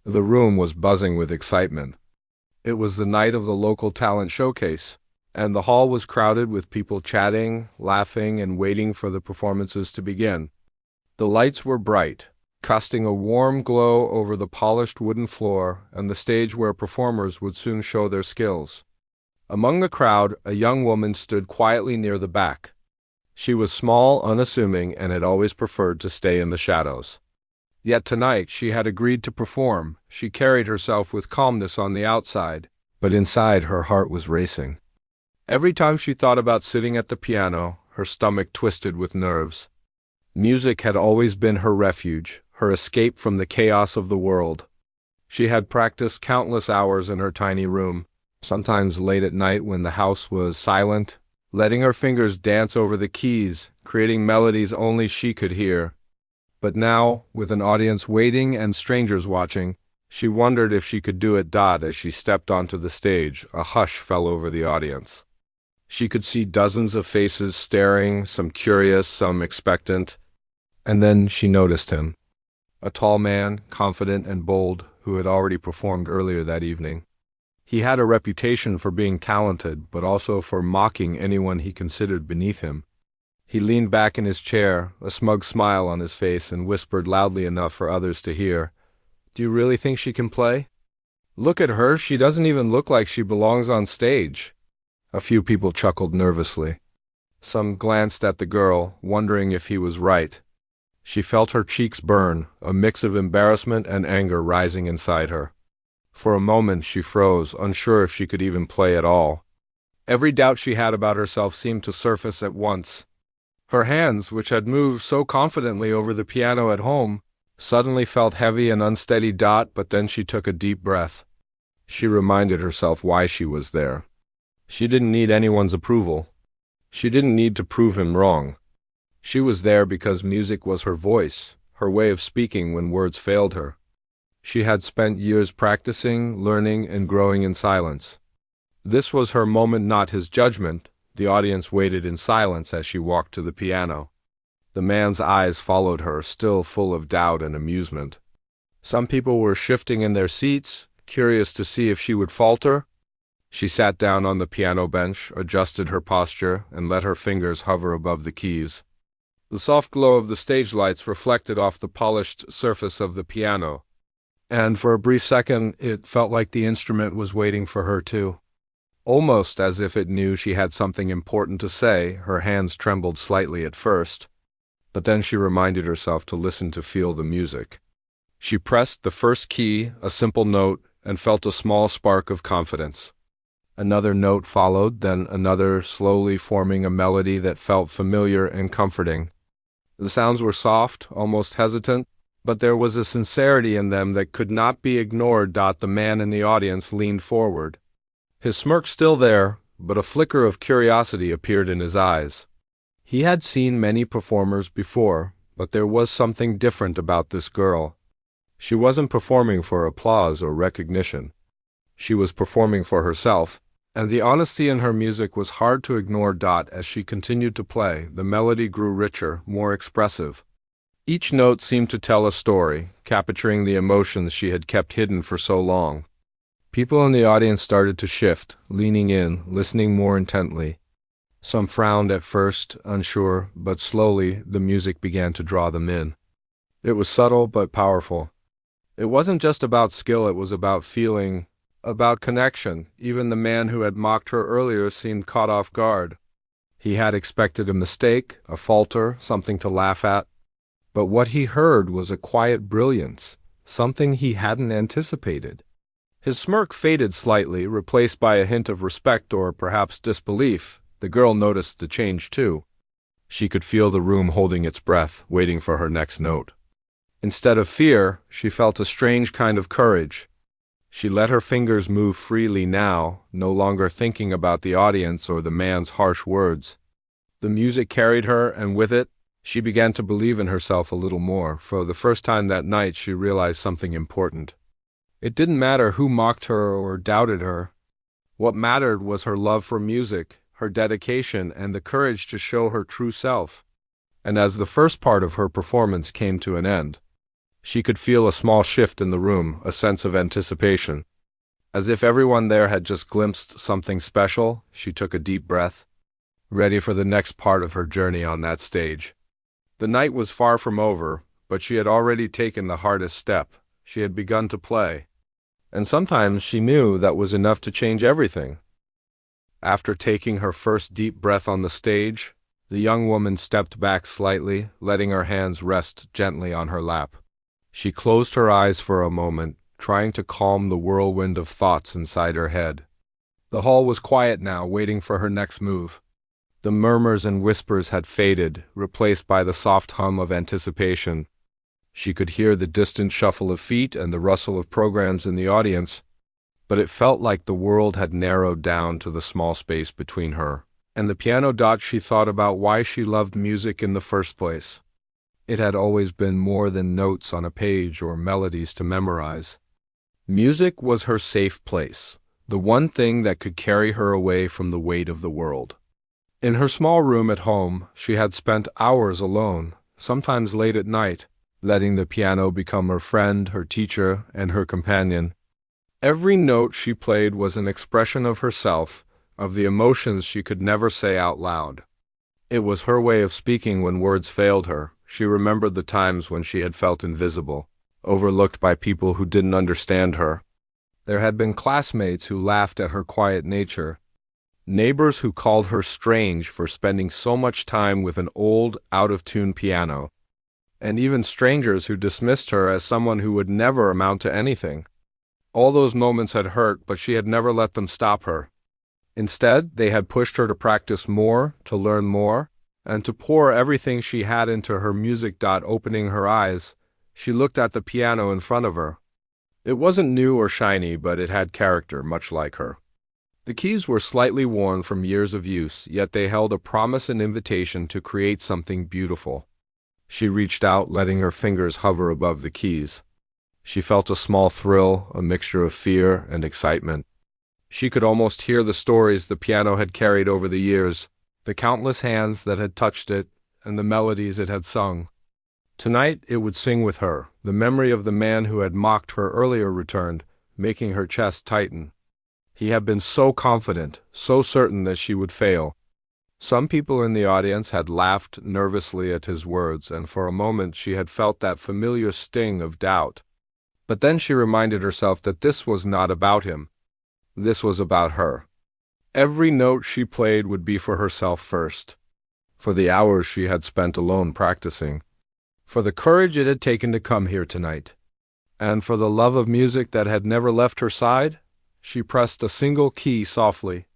The room was buzzing with excitement. It was the night of the local talent showcase, and the hall was crowded with people chatting, laughing, and waiting for the performances to begin. The lights were bright, casting a warm glow over the polished wooden floor and the stage where performers would soon show their skills. Among the crowd, a young woman stood quietly near the back. She was small, unassuming, and had always preferred to stay in the shadows. Yet tonight she had agreed to perform. She carried herself with calmness on the outside, but inside her heart was racing. Every time she thought about sitting at the piano, her stomach twisted with nerves. Music had always been her refuge, her escape from the chaos of the world. She had practiced countless hours in her tiny room, sometimes late at night when the house was silent, letting her fingers dance over the keys, creating melodies only she could hear. But now, with an audience waiting and strangers watching, she wondered if she could do it. As she stepped onto the stage, a hush fell over the audience. She could see dozens of faces staring, some curious, some expectant. And then she noticed him. A tall man, confident and bold, who had already performed earlier that evening. He had a reputation for being talented, but also for mocking anyone he considered beneath him. He leaned back in his chair, a smug smile on his face, and whispered loudly enough for others to hear, "Do you really think she can play? Look at her, she doesn't even look like she belongs on stage." A few people chuckled nervously. Some glanced at the girl, wondering if he was right. She felt her cheeks burn, a mix of embarrassment and anger rising inside her. For a moment she froze, unsure if she could even play at all. Every doubt she had about herself seemed to surface at once. Her hands, which had moved so confidently over the piano at home, suddenly felt heavy and unsteady. But then she took a deep breath. She reminded herself why she was there. She didn't need anyone's approval. She didn't need to prove him wrong. She was there because music was her voice, her way of speaking when words failed her. She had spent years practicing, learning, and growing in silence. This was her moment, not his judgment. The audience waited in silence as she walked to the piano. The man's eyes followed her, still full of doubt and amusement. Some people were shifting in their seats, curious to see if she would falter. She sat down on the piano bench, adjusted her posture, and let her fingers hover above the keys. The soft glow of the stage lights reflected off the polished surface of the piano, and for a brief second it felt like the instrument was waiting for her too. Almost as if it knew she had something important to say. Her hands trembled slightly at first, but then she reminded herself to listen, to feel the music. She pressed the first key, a simple note, and felt a small spark of confidence. Another note followed, then another, slowly forming a melody that felt familiar and comforting. The sounds were soft, almost hesitant, but there was a sincerity in them that could not be ignored. The man in the audience leaned forward. His smirk still there, but a flicker of curiosity appeared in his eyes. He had seen many performers before, but there was something different about this girl. She wasn't performing for applause or recognition. She was performing for herself, and the honesty in her music was hard to ignore. As she continued to play, the melody grew richer, more expressive. Each note seemed to tell a story, capturing the emotions she had kept hidden for so long. People in the audience started to shift, leaning in, listening more intently. Some frowned at first, unsure, but slowly the music began to draw them in. It was subtle but powerful. It wasn't just about skill, it was about feeling, about connection. Even the man who had mocked her earlier seemed caught off guard. He had expected a mistake, a falter, something to laugh at. But what he heard was a quiet brilliance, something he hadn't anticipated. His smirk faded slightly, replaced by a hint of respect or perhaps disbelief. The girl noticed the change too. She could feel the room holding its breath, waiting for her next note. Instead of fear, she felt a strange kind of courage. She let her fingers move freely now, no longer thinking about the audience or the man's harsh words. The music carried her, and with it, she began to believe in herself a little more. For the first time that night, she realized something important. It didn't matter who mocked her or doubted her. What mattered was her love for music, her dedication, and the courage to show her true self. And as the first part of her performance came to an end, She could feel a small shift in the room, a sense of anticipation. As if everyone there had just glimpsed something special, she took a deep breath, ready for the next part of her journey on that stage. The night was far from over, but she had already taken the hardest step. She had begun to play. And sometimes she knew that was enough to change everything. After taking her first deep breath on the stage, the young woman stepped back slightly, letting her hands rest gently on her lap. She closed her eyes for a moment, trying to calm the whirlwind of thoughts inside her head. The hall was quiet now, waiting for her next move. The murmurs and whispers had faded, replaced by the soft hum of anticipation. She could hear the distant shuffle of feet and the rustle of programs in the audience, but it felt like the world had narrowed down to the small space between her and the piano. She thought about why she loved music in the first place. It had always been more than notes on a page or melodies to memorize. Music was her safe place, the one thing that could carry her away from the weight of the world. In her small room at home, she had spent hours alone, sometimes late at night, letting the piano become her friend, her teacher, and her companion. Every note she played was an expression of herself, of the emotions she could never say out loud. It was her way of speaking when words failed her. She remembered the times when she had felt invisible, overlooked by people who didn't understand her. There had been classmates who laughed at her quiet nature, neighbors who called her strange for spending so much time with an old, out-of-tune piano, and even strangers who dismissed her as someone who would never amount to anything. All those moments had hurt, but she had never let them stop her. Instead, they had pushed her to practice more, to learn more, and to pour everything she had into her music. Opening her eyes, she looked at the piano in front of her. It wasn't new or shiny, but it had character, much like her. The keys were slightly worn from years of use, yet they held a promise and invitation to create something beautiful. She reached out, letting her fingers hover above the keys. She felt a small thrill, a mixture of fear and excitement. She could almost hear the stories the piano had carried over the years, the countless hands that had touched it, and the melodies it had sung. Tonight it would sing with her. The memory of the man who had mocked her earlier returned, making her chest tighten. He had been so confident, so certain that she would fail. Some people in the audience had laughed nervously at his words, and for a moment she had felt that familiar sting of doubt. But then she reminded herself that this was not about him. This was about her. Every note she played would be for herself first, for the hours she had spent alone practicing, for the courage it had taken to come here tonight, and for the love of music that had never left her side. She pressed a single key softly,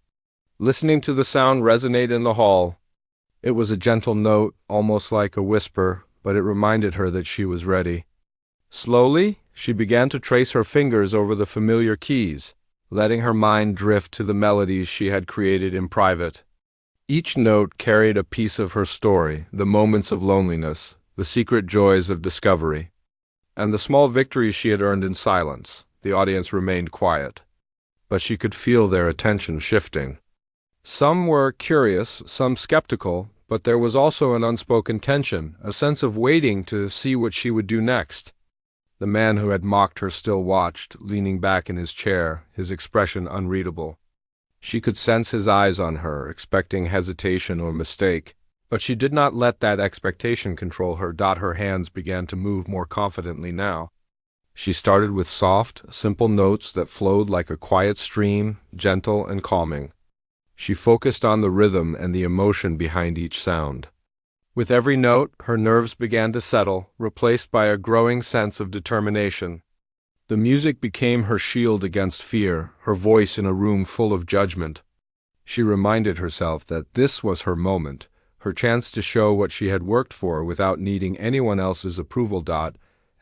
listening to the sound resonate in the hall. It was a gentle note, almost like a whisper, but it reminded her that she was ready. Slowly, she began to trace her fingers over the familiar keys, letting her mind drift to the melodies she had created in private. Each note carried a piece of her story, the moments of loneliness, the secret joys of discovery, and the small victories she had earned in silence. The audience remained quiet, but she could feel their attention shifting. Some were curious, some skeptical, but there was also an unspoken tension, a sense of waiting to see what she would do next. The man who had mocked her still watched, leaning back in his chair, his expression unreadable. She could sense his eyes on her, expecting hesitation or mistake, but she did not let that expectation control her. Her hands began to move more confidently now. She started with soft, simple notes that flowed like a quiet stream, gentle and calming. She focused on the rhythm and the emotion behind each sound. With every note, her nerves began to settle, replaced by a growing sense of determination. The music became her shield against fear, her voice in a room full of judgment. She reminded herself that this was her moment, her chance to show what she had worked for without needing anyone else's approval.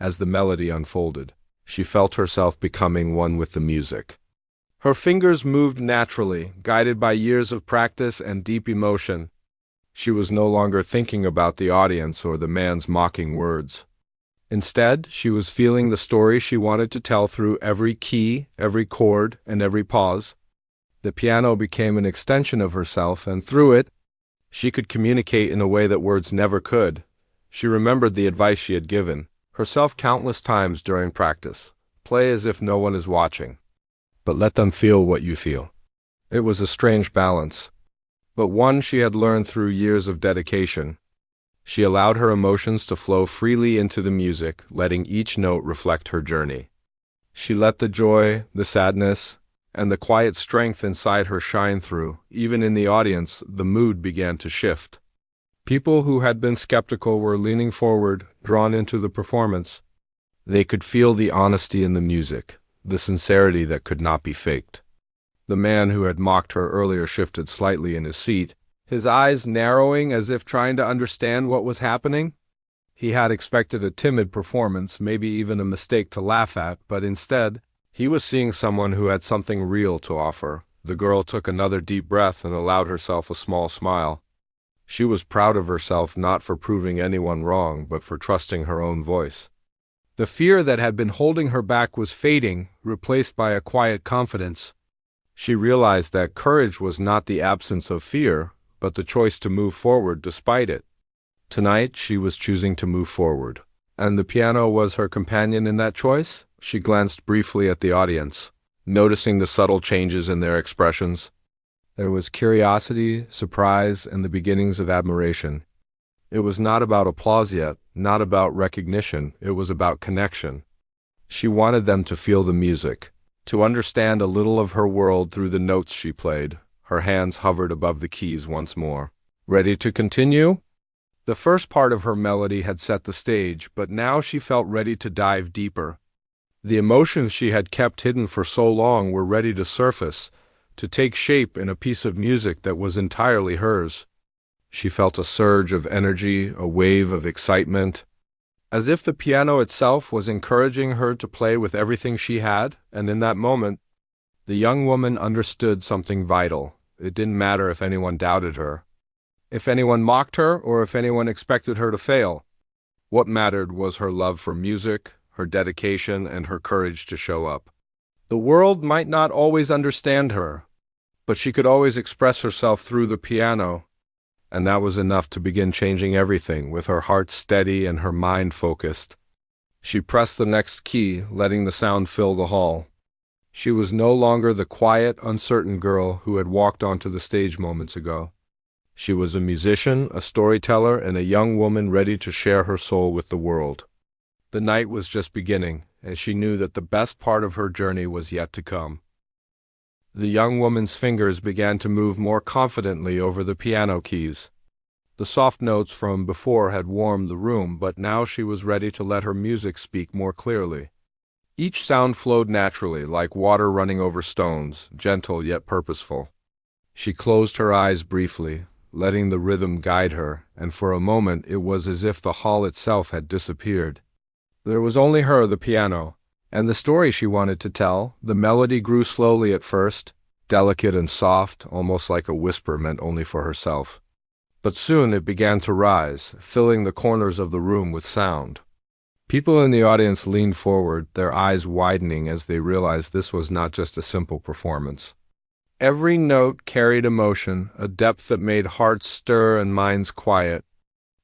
As the melody unfolded, she felt herself becoming one with the music. Her fingers moved naturally, guided by years of practice and deep emotion. She was no longer thinking about the audience or the man's mocking words. Instead, she was feeling the story she wanted to tell through every key, every chord, and every pause. The piano became an extension of herself, and through it, she could communicate in a way that words never could. She remembered the advice she had given. herself countless times during practice. Play as if no one is watching, but let them feel what you feel. It was a strange balance, but one she had learned through years of dedication. She allowed her emotions to flow freely into the music, letting each note reflect her journey. She let the joy, the sadness, and the quiet strength inside her shine through. Even in the audience, the mood began to shift. People who had been skeptical were leaning forward, drawn into the performance. They could feel the honesty in the music, the sincerity that could not be faked. The man who had mocked her earlier shifted slightly in his seat, his eyes narrowing as if trying to understand what was happening. He had expected a timid performance, maybe even a mistake to laugh at, but instead, he was seeing someone who had something real to offer. The girl took another deep breath and allowed herself a small smile. She was proud of herself not for proving anyone wrong, but for trusting her own voice. The fear that had been holding her back was fading, replaced by a quiet confidence. She realized that courage was not the absence of fear, but the choice to move forward despite it. Tonight, she was choosing to move forward. And the piano was her companion in that choice? She glanced briefly at the audience, noticing the subtle changes in their expressions. There was curiosity, surprise, and the beginnings of admiration. It was not about applause yet, not about recognition, it was about connection. She wanted them to feel the music, to understand a little of her world through the notes she played. Her hands hovered above the keys once more. Ready to continue? The first part of her melody had set the stage, but now she felt ready to dive deeper. The emotions she had kept hidden for so long were ready to surface, to take shape in a piece of music that was entirely hers. She felt a surge of energy, a wave of excitement, as if the piano itself was encouraging her to play with everything she had, and in that moment, the young woman understood something vital. It didn't matter if anyone doubted her, if anyone mocked her, or if anyone expected her to fail. What mattered was her love for music, her dedication, and her courage to show up. The world might not always understand her, but she could always express herself through the piano, and that was enough to begin changing everything. With her heart steady and her mind focused, she pressed the next key, letting the sound fill the hall. She was no longer the quiet, uncertain girl who had walked onto the stage moments ago. She was a musician, a storyteller, and a young woman ready to share her soul with the world. The night was just beginning, and she knew that the best part of her journey was yet to come. The young woman's fingers began to move more confidently over the piano keys. The soft notes from before had warmed the room, but now she was ready to let her music speak more clearly. Each sound flowed naturally, like water running over stones, gentle yet purposeful. She closed her eyes briefly, letting the rhythm guide her, and for a moment it was as if the hall itself had disappeared. There was only her, the piano, and the story she wanted to tell. The melody grew slowly at first, delicate and soft, almost like a whisper meant only for herself. But soon it began to rise, filling the corners of the room with sound. People in the audience leaned forward, their eyes widening as they realized this was not just a simple performance. Every note carried emotion, a depth that made hearts stir and minds quiet.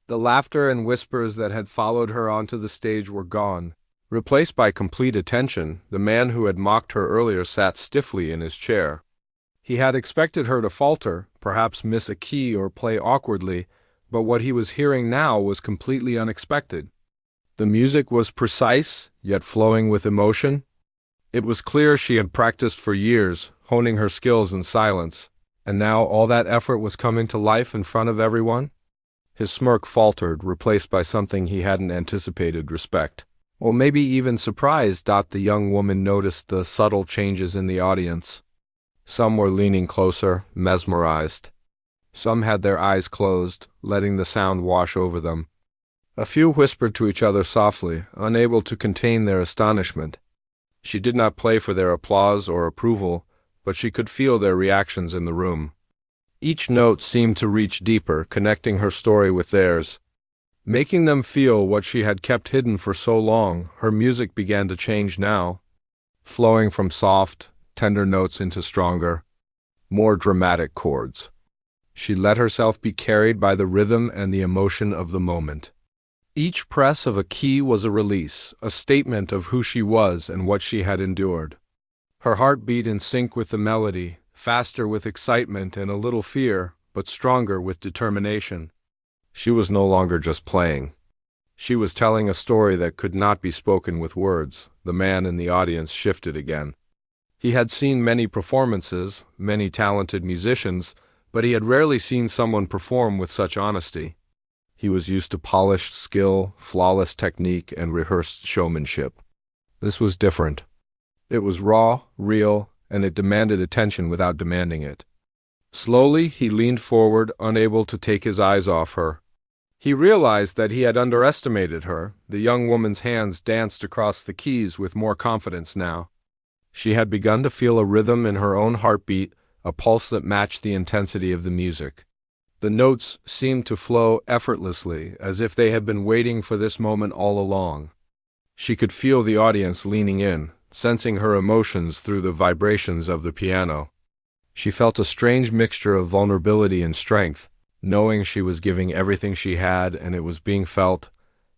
The laughter and whispers that had followed her onto the stage were gone. Replaced by complete attention, the man who had mocked her earlier sat stiffly in his chair. He had expected her to falter, perhaps miss a key or play awkwardly, but what he was hearing now was completely unexpected. The music was precise, yet flowing with emotion. It was clear she had practiced for years, honing her skills in silence, and now all that effort was coming to life in front of everyone. His smirk faltered, replaced by something he hadn't anticipated: respect. Or maybe even surprise. The young woman noticed the subtle changes in the audience. Some were leaning closer, mesmerized. Some had their eyes closed, letting the sound wash over them. A few whispered to each other softly, unable to contain their astonishment. She did not play for their applause or approval, but she could feel their reactions in the room. Each note seemed to reach deeper, connecting her story with theirs, making them feel what she had kept hidden for so long. Her music began to change now, flowing from soft, tender notes into stronger, more dramatic chords. She let herself be carried by the rhythm and the emotion of the moment. Each press of a key was a release, a statement of who she was and what she had endured. Her heart beat in sync with the melody, faster with excitement and a little fear, but stronger with determination. She was no longer just playing. She was telling a story that could not be spoken with words. The man in the audience shifted again. He had seen many performances, many talented musicians, but he had rarely seen someone perform with such honesty. He was used to polished skill, flawless technique, and rehearsed showmanship. This was different. It was raw, real, and it demanded attention without demanding it. Slowly, he leaned forward, unable to take his eyes off her. He realized that he had underestimated her. The young woman's hands danced across the keys with more confidence now. She had begun to feel a rhythm in her own heartbeat, a pulse that matched the intensity of the music. The notes seemed to flow effortlessly, as if they had been waiting for this moment all along. She could feel the audience leaning in, sensing her emotions through the vibrations of the piano. She felt a strange mixture of vulnerability and strength, knowing she was giving everything she had and it was being felt.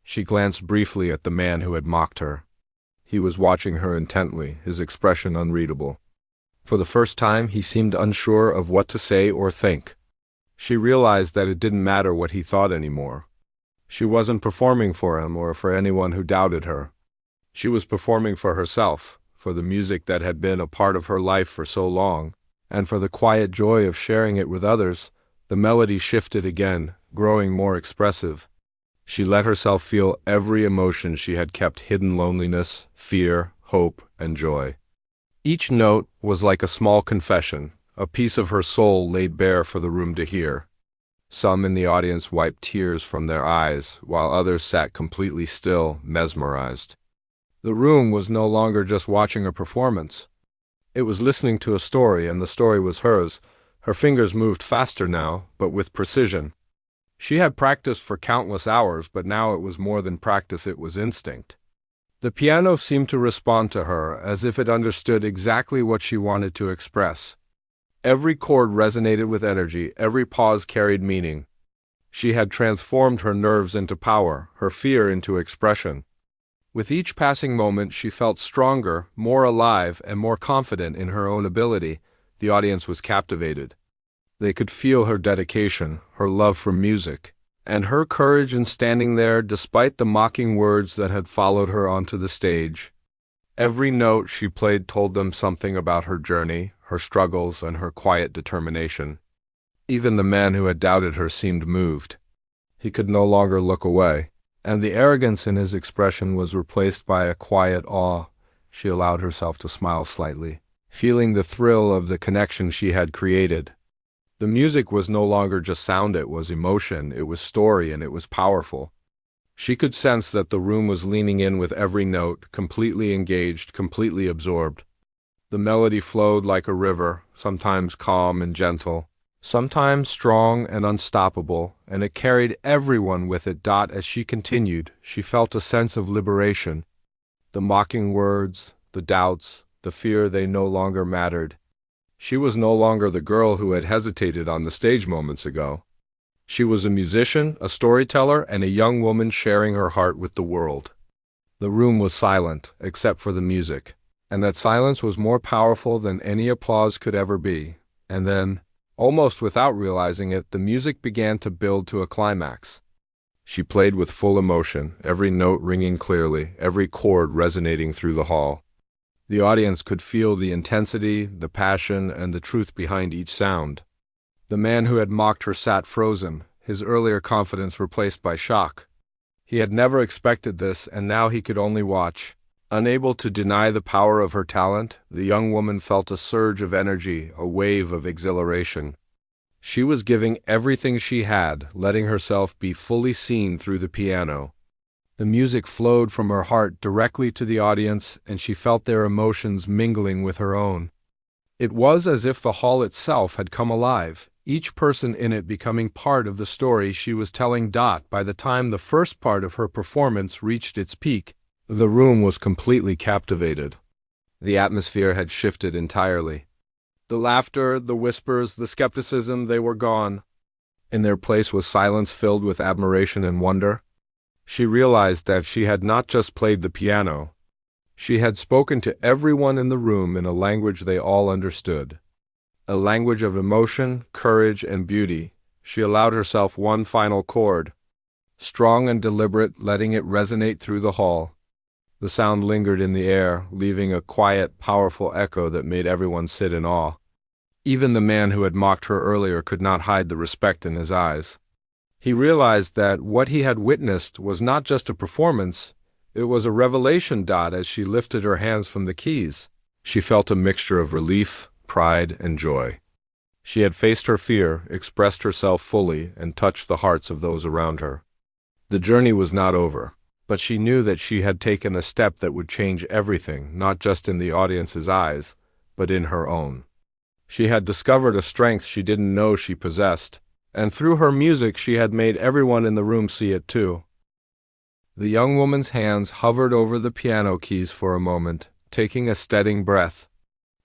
She glanced briefly at the man who had mocked her. He was watching her intently, his expression unreadable. For the first time, he seemed unsure of what to say or think. She realized that it didn't matter what he thought anymore. She wasn't performing for him or for anyone who doubted her. She was performing for herself, for the music that had been a part of her life for so long, and for the quiet joy of sharing it with others. The melody shifted again, growing more expressive. She let herself feel every emotion she had kept hidden: loneliness, fear, hope, and joy. Each note was like a small confession, a piece of her soul laid bare for the room to hear. Some in the audience wiped tears from their eyes, while others sat completely still, mesmerized. The room was no longer just watching a performance. It was listening to a story, and the story was hers. Her fingers moved faster now, but with precision. She had practiced for countless hours, but now it was more than practice, it was instinct. The piano seemed to respond to her, as if it understood exactly what she wanted to express. Every chord resonated with energy, every pause carried meaning. She had transformed her nerves into power, her fear into expression. With each passing moment, she felt stronger, more alive, and more confident in her own ability. The audience was captivated. They could feel her dedication, her love for music, and her courage in standing there despite the mocking words that had followed her onto the stage. Every note she played told them something about her journey, her struggles, and her quiet determination. Even the man who had doubted her seemed moved. He could no longer look away, and the arrogance in his expression was replaced by a quiet awe. She allowed herself to smile slightly, feeling the thrill of the connection she had created. The music was no longer just sound, it was emotion, it was story, and it was powerful. She could sense that the room was leaning in with every note, completely engaged, completely absorbed. The melody flowed like a river, sometimes calm and gentle, sometimes strong and unstoppable, and it carried everyone with it. As she continued, she felt a sense of liberation. The mocking words, the doubts, the fear, they no longer mattered. She was no longer the girl who had hesitated on the stage moments ago. She was a musician, a storyteller, and a young woman sharing her heart with the world. The room was silent, except for the music, and that silence was more powerful than any applause could ever be. And then, almost without realizing it, the music began to build to a climax. She played with full emotion, every note ringing clearly, every chord resonating through the hall. The audience could feel the intensity, the passion, and the truth behind each sound. The man who had mocked her sat frozen, his earlier confidence replaced by shock. He had never expected this, and now he could only watch. Unable to deny the power of her talent, the young woman felt a surge of energy, a wave of exhilaration. She was giving everything she had, letting herself be fully seen through the piano. The music flowed from her heart directly to the audience, and she felt their emotions mingling with her own. It was as if the hall itself had come alive, each person in it becoming part of the story she was telling. By the time the first part of her performance reached its peak, the room was completely captivated. The atmosphere had shifted entirely. The laughter, the whispers, the skepticism, they were gone. In their place was silence filled with admiration and wonder. She realized that she had not just played the piano. She had spoken to everyone in the room in a language they all understood. A language of emotion, courage, and beauty. She allowed herself one final chord, strong and deliberate, letting it resonate through the hall. The sound lingered in the air, leaving a quiet, powerful echo that made everyone sit in awe. Even the man who had mocked her earlier could not hide the respect in his eyes. He realized that what he had witnessed was not just a performance, it was a revelation. As she lifted her hands from the keys, she felt a mixture of relief, pride, and joy. She had faced her fear, expressed herself fully, and touched the hearts of those around her. The journey was not over, but she knew that she had taken a step that would change everything, not just in the audience's eyes, but in her own. She had discovered a strength she didn't know she possessed, and through her music she had made everyone in the room see it too. The young woman's hands hovered over the piano keys for a moment, taking a steadying breath.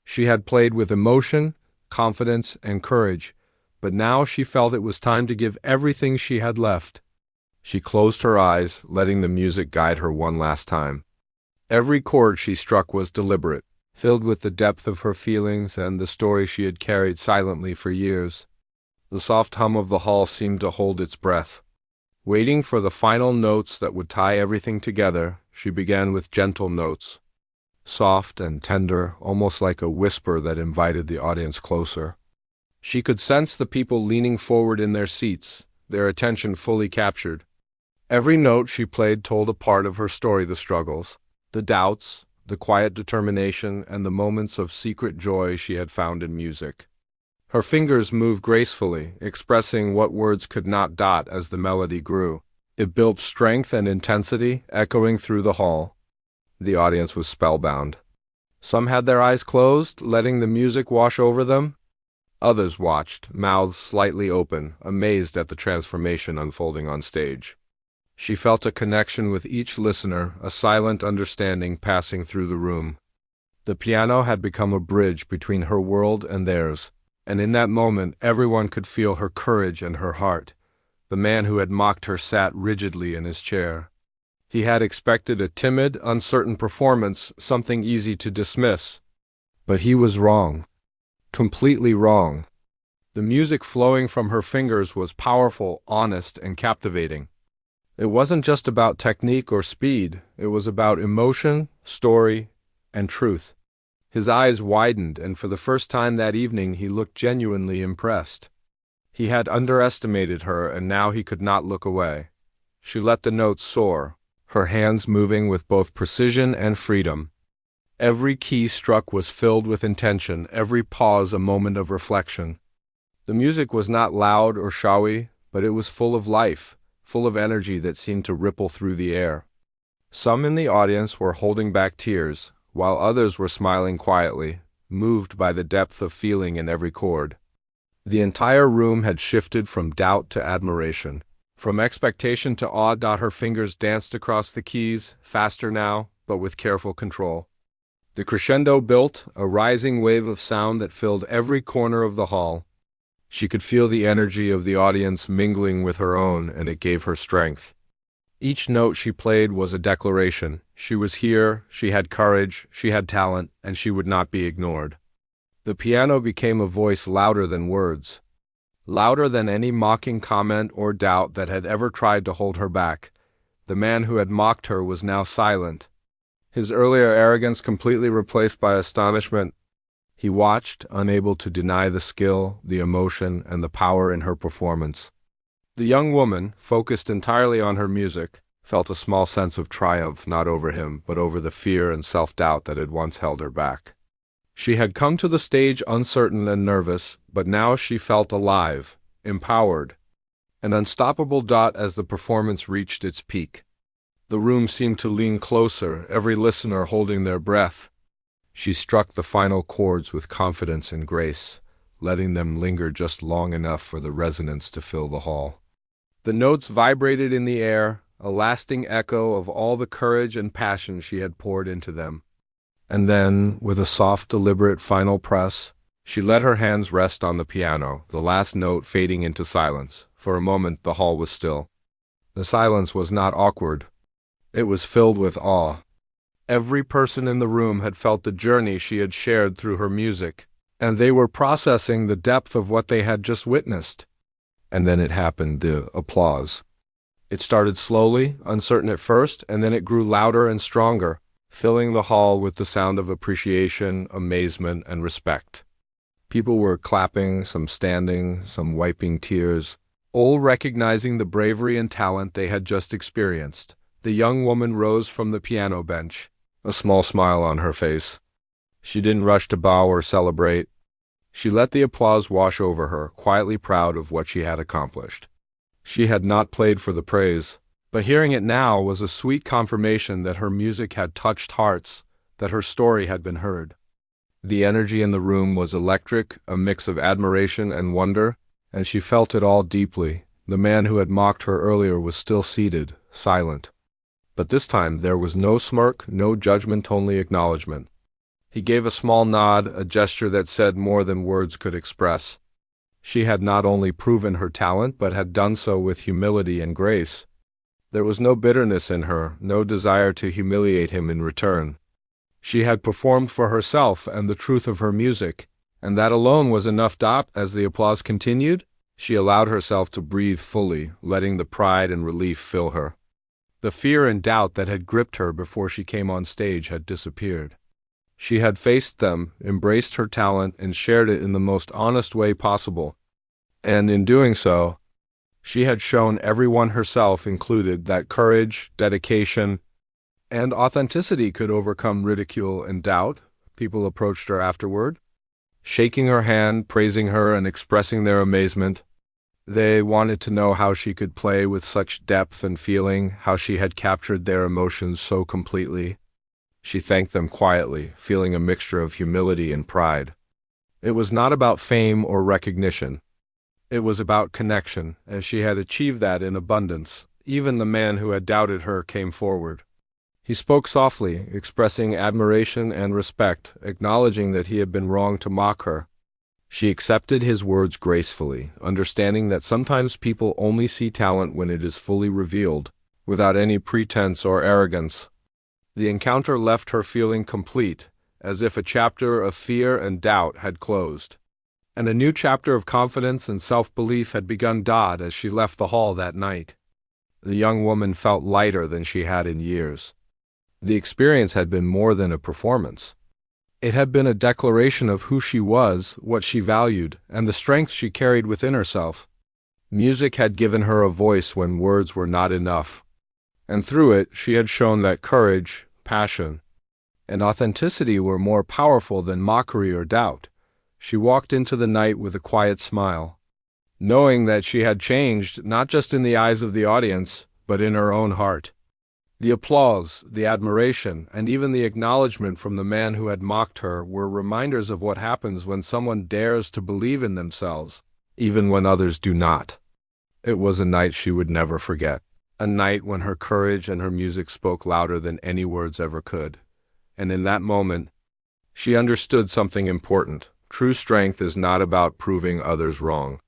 She had played with emotion, confidence, and courage, but now she felt it was time to give everything she had left. She closed her eyes, letting the music guide her one last time. Every chord she struck was deliberate, filled with the depth of her feelings and the story she had carried silently for years. The soft hum of the hall seemed to hold its breath. Waiting for the final notes that would tie everything together, she began with gentle notes, soft and tender, almost like a whisper that invited the audience closer. She could sense the people leaning forward in their seats, their attention fully captured. Every note she played told a part of her story, the struggles, the doubts, the quiet determination, and the moments of secret joy she had found in music. Her fingers moved gracefully, expressing what words could not. As the melody grew, it built strength and intensity, echoing through the hall. The audience was spellbound. Some had their eyes closed, letting the music wash over them. Others watched, mouths slightly open, amazed at the transformation unfolding on stage. She felt a connection with each listener, a silent understanding passing through the room. The piano had become a bridge between her world and theirs, and in that moment everyone could feel her courage and her heart. The man who had mocked her sat rigidly in his chair. He had expected a timid, uncertain performance, something easy to dismiss. But he was wrong. Completely wrong. The music flowing from her fingers was powerful, honest, and captivating. It wasn't just about technique or speed, it was about emotion, story, and truth. His eyes widened, and for the first time that evening he looked genuinely impressed. He had underestimated her, and now he could not look away. She let the notes soar, her hands moving with both precision and freedom. Every key struck was filled with intention, every pause a moment of reflection. The music was not loud or showy, but it was full of life, full of energy that seemed to ripple through the air. Some in the audience were holding back tears, while others were smiling quietly, moved by the depth of feeling in every chord. The entire room had shifted from doubt to admiration, from expectation to awe. Her fingers danced across the keys, faster now, but with careful control. The crescendo built, a rising wave of sound that filled every corner of the hall. She could feel the energy of the audience mingling with her own, and it gave her strength. Each note she played was a declaration. She was here, she had courage, she had talent, and she would not be ignored. The piano became a voice louder than words, louder than any mocking comment or doubt that had ever tried to hold her back. The man who had mocked her was now silent, his earlier arrogance completely replaced by astonishment. He watched, unable to deny the skill, the emotion, and the power in her performance. The young woman, focused entirely on her music, felt a small sense of triumph not over him, but over the fear and self-doubt that had once held her back. She had come to the stage uncertain and nervous, but now she felt alive, empowered, and unstoppable. As the performance reached its peak, the room seemed to lean closer, every listener holding their breath. She struck the final chords with confidence and grace, letting them linger just long enough for the resonance to fill the hall. The notes vibrated in the air, a lasting echo of all the courage and passion she had poured into them. And then, with a soft, deliberate final press, she let her hands rest on the piano, the last note fading into silence. For a moment the hall was still. The silence was not awkward. It was filled with awe. Every person in the room had felt the journey she had shared through her music, and they were processing the depth of what they had just witnessed. And then it happened, the applause. It started slowly, uncertain at first, and then it grew louder and stronger, filling the hall with the sound of appreciation, amazement, and respect. People were clapping, some standing, some wiping tears, all recognizing the bravery and talent they had just experienced. The young woman rose from the piano bench, a small smile on her face. She didn't rush to bow or celebrate. She let the applause wash over her, quietly proud of what she had accomplished. She had not played for the praise, but hearing it now was a sweet confirmation that her music had touched hearts, that her story had been heard. The energy in the room was electric, a mix of admiration and wonder, and she felt it all deeply. The man who had mocked her earlier was still seated, silent. But this time there was no smirk, no judgment, only acknowledgement. He gave a small nod, a gesture that said more than words could express. She had not only proven her talent, but had done so with humility and grace. There was no bitterness in her, no desire to humiliate him in return. She had performed for herself and the truth of her music, and that alone was enough. As the applause continued, she allowed herself to breathe fully, letting the pride and relief fill her. The fear and doubt that had gripped her before she came on stage had disappeared. She had faced them, embraced her talent, and shared it in the most honest way possible. And in doing so, she had shown everyone, herself included, that courage, dedication, and authenticity could overcome ridicule and doubt. People approached her afterward, shaking her hand, praising her, and expressing their amazement. They wanted to know how she could play with such depth and feeling, how she had captured their emotions so completely. She thanked them quietly, feeling a mixture of humility and pride. It was not about fame or recognition. It was about connection, and she had achieved that in abundance. Even the man who had doubted her came forward. He spoke softly, expressing admiration and respect, acknowledging that he had been wrong to mock her. She accepted his words gracefully, understanding that sometimes people only see talent when it is fully revealed, without any pretense or arrogance. The encounter left her feeling complete, as if a chapter of fear and doubt had closed, and a new chapter of confidence and self-belief had begun. As she left the hall that night, the young woman felt lighter than she had in years. The experience had been more than a performance. It had been a declaration of who she was, what she valued, and the strength she carried within herself. Music had given her a voice when words were not enough, and through it she had shown that courage, passion, and authenticity were more powerful than mockery or doubt. She walked into the night with a quiet smile, knowing that she had changed not just in the eyes of the audience, but in her own heart. The applause, the admiration, and even the acknowledgement from the man who had mocked her were reminders of what happens when someone dares to believe in themselves, even when others do not. It was a night she would never forget. A night when her courage and her music spoke louder than any words ever could. And in that moment, she understood something important. True strength is not about proving others wrong.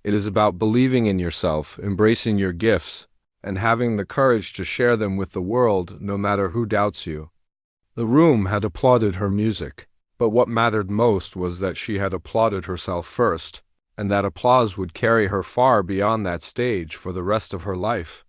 It is about believing in yourself, embracing your gifts, and having the courage to share them with the world, no matter who doubts you. The room had applauded her music, but what mattered most was that she had applauded herself first, and that applause would carry her far beyond that stage for the rest of her life.